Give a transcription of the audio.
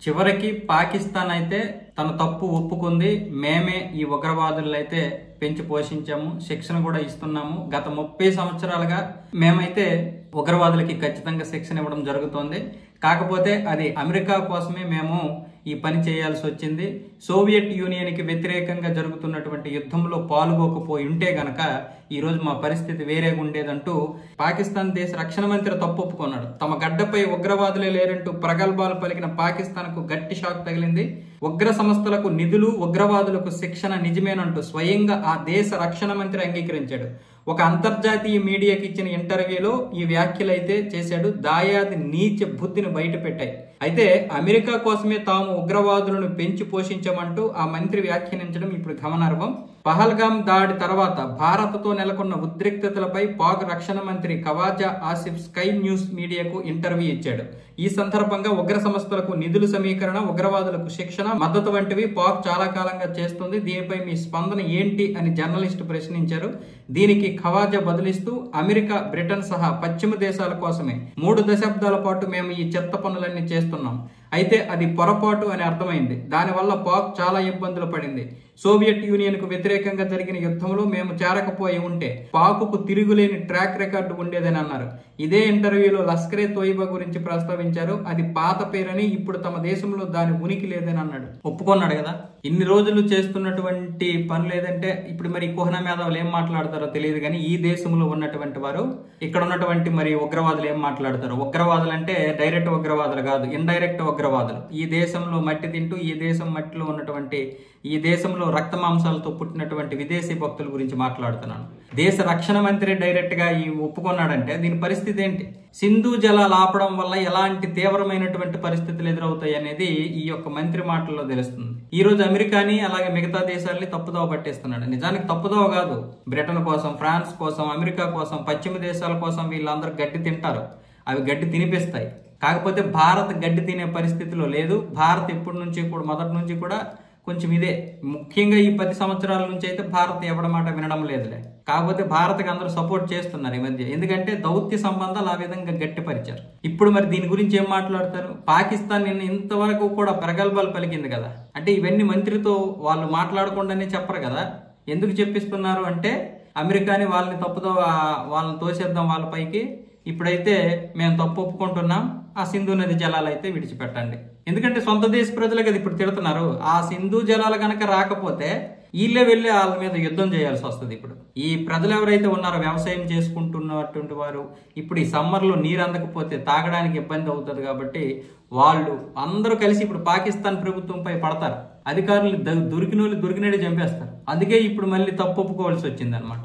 చివరికి పాకిస్తాన్ అయితే తన తప్పు ఒప్పుకుంది. మేమే ఈ ఉగ్రవాదులను అయితే పెంచి పోషించాము, శిక్షణ కూడా ఇస్తున్నాము. గత 30 సంవత్సరాలుగా మేమైతే ఉగ్రవాదులకి ఖచ్చితంగా శిక్షణ ఇవ్వడం జరుగుతోంది. కాకపోతే అది అమెరికా కోసమే మేము ఈ పని చేయాల్సి వచ్చింది. సోవియట్ యూనియన్కి వ్యతిరేకంగా జరుగుతున్నటువంటి యుద్ధంలో పాల్గొకపోయి ఉంటే గనక ఈ రోజు మా పరిస్థితి వేరేగా ఉండేదంటూ పాకిస్తాన్ దేశ రక్షణ మంత్రి తప్పు ఒప్పుకున్నాడు. తమ గడ్డపై ఉగ్రవాదులే లేరంటూ ప్రగల్భాలు పలికిన పాకిస్తాన్కు గట్టి షాక్ తగిలింది. ఉగ్ర సంస్థలకు నిధులు, ఉగ్రవాదులకు శిక్షణ నిజమేనంటూ స్వయంగా ఆ దేశ రక్షణ మంత్రి అంగీకరించాడు. ఒక అంతర్జాతీయ మీడియాకి ఇచ్చిన ఇంటర్వ్యూలో ఈ వ్యాఖ్యలు అయితే చేశాడు. దాయాది నీచ బుద్ధిని బయట పెట్టాయి. అయితే అమెరికా కోసమే తాము ఉగ్రవాదులను పెంచి పోషించామంటూ ఆ మంత్రి వ్యాఖ్యానించడం ఇప్పుడు గమనార్హం. పహల్గామ్ దాడి తర్వాత భారత్తో నెలకొన్న ఉద్రిక్తతలపై పాక్ రక్షణ మంత్రి ఖవాజా ఆసిఫ్ స్కై న్యూస్ మీడియాకు ఇంటర్వ్యూ ఇచ్చాడు. ఈ సందర్భంగా ఉగ్ర సంస్థలకు నిధుల సమీకరణ, ఉగ్రవాదులకు శిక్షణ, మద్దతు వంటివి పాక్ చాలా కాలంగా చేస్తుంది. దీనిపై మీ స్పందన ఏంటి అని జర్నలిస్టు ప్రశ్నించారు. దీనికి ఖవాజా బదులిస్తూ అమెరికా, బ్రిటన్ సహా పశ్చిమ దేశాల కోసమే 3 దశాబ్దాల పాటు మేము ఈ చెత్త పనులన్నీ చేస్తున్నాం. అయితే అది పొరపాటు అని అర్థమైంది. దానివల్ల పాక్ చాలా ఇబ్బందులు పడింది. సోవియట్ యూనియన్ కు వ్యతిరేకంగా జరిగిన యుద్ధంలో మేము చేరకపోయి ఉంటే పాకుకు తిరుగులేని ట్రాక్ రికార్డు ఉండేదని అన్నారు. ఇదే ఇంటర్వ్యూలో లష్కరే తోయిబా గురించి ప్రస్తావించారు. అది పాత పేరని, ఇప్పుడు తమ దేశంలో దాని ఉనికి లేదని అన్నాడు. ఒప్పుకున్నాడు కదా. ఇన్ని రోజులు చేస్తున్నటువంటి పనులు ఏదంటే ఇప్పుడు మరి కుహన మేధావులు ఏం మాట్లాడతారో తెలియదు కానీ ఈ దేశంలో ఉన్నటువంటి వారు, ఇక్కడ ఉన్నటువంటి మరి ఉగ్రవాదులు ఏం మాట్లాడతారు. ఉగ్రవాదులు అంటే డైరెక్ట్ ఉగ్రవాదులు కాదు, ఇండైరెక్ట్ ఉగ్రవాదులు. ఈ దేశంలో మట్టి తింటూ ఈ దేశం మట్టిలో ఉన్నటువంటి, ఈ దేశంలో రక్త మాంసాలతో పుట్టినటువంటి విదేశీ భక్తుల గురించి మాట్లాడుతున్నాను. దేశ రక్షణ మంత్రి డైరెక్ట్ గా ఈ ఒప్పుకున్నాడంటే దీని పరిస్థితి ఏంటి? సింధు జలాలు ఆపడం వల్ల ఎలాంటి తీవ్రమైనటువంటి పరిస్థితులు ఎదురవుతాయి అనేది ఈ యొక్క మంత్రి మాటల్లో తెలుస్తుంది. ఈ రోజు అమెరికాని అలాగే మిగతా దేశాలని తప్పుదోవ పట్టేస్తున్నాడు. నిజానికి తప్పుదోవ కాదు. బ్రిటన్ కోసం, ఫ్రాన్స్ కోసం, అమెరికా కోసం, పశ్చిమ దేశాల కోసం వీళ్ళందరూ గడ్డి తింటారు. అవి గడ్డి తినిపిస్తాయి. కాకపోతే భారత్ గడ్డి తినే పరిస్థితిలో లేదు. భారత్ మొదటి నుంచి కూడా కొంచెం ఇదే, ముఖ్యంగా ఈ 10 సంవత్సరాల నుంచి అయితే భారత్ ఎవడ మాట వినడం లేదులే. కాకపోతే భారత్కి అందరూ సపోర్ట్ చేస్తున్నారు ఈ మధ్య. ఎందుకంటే దౌత్య సంబంధాలు ఆ విధంగా గట్టిపరిచారు. ఇప్పుడు మరి దీని గురించి ఏం మాట్లాడతారు? పాకిస్తాన్ నిన్న ఇంతవరకు కూడా ప్రగల్భాలు పలికింది కదా. అంటే ఇవన్నీ మంత్రితో వాళ్ళు మాట్లాడకుండానే చెప్పరు కదా. ఎందుకు చెప్పిస్తున్నారు అంటే అమెరికాని వాళ్ళని తోసేద్దాం వాళ్ళ పైకి. ఇప్పుడైతే మేము తప్పు ఒప్పుకుంటున్నాం, ఆ సింధు నది జలాలు అయితే విడిచిపెట్టండి. ఎందుకంటే సొంత దేశ ప్రజలే కదా ఇప్పుడు తిడుతున్నారు. ఆ సింధు జలాలు కనుక రాకపోతే వీళ్ళే వెళ్ళి వాళ్ళ మీద యుద్ధం చేయాల్సి వస్తుంది. ఇప్పుడు ఈ ప్రజలు ఎవరైతే ఉన్నారో వ్యవసాయం చేసుకుంటున్నటువంటి వారు ఇప్పుడు ఈ సమ్మర్లో నీరు అందకపోతే తాగడానికి ఇబ్బంది అవుతుంది. కాబట్టి వాళ్ళు అందరూ కలిసి ఇప్పుడు పాకిస్తాన్ ప్రభుత్వంపై పడతారు. అధికారులు దొరికినట్టు చంపేస్తారు. అందుకే ఇప్పుడు మళ్ళీ తప్పు ఒప్పుకోవాల్సి వచ్చింది అనమాట.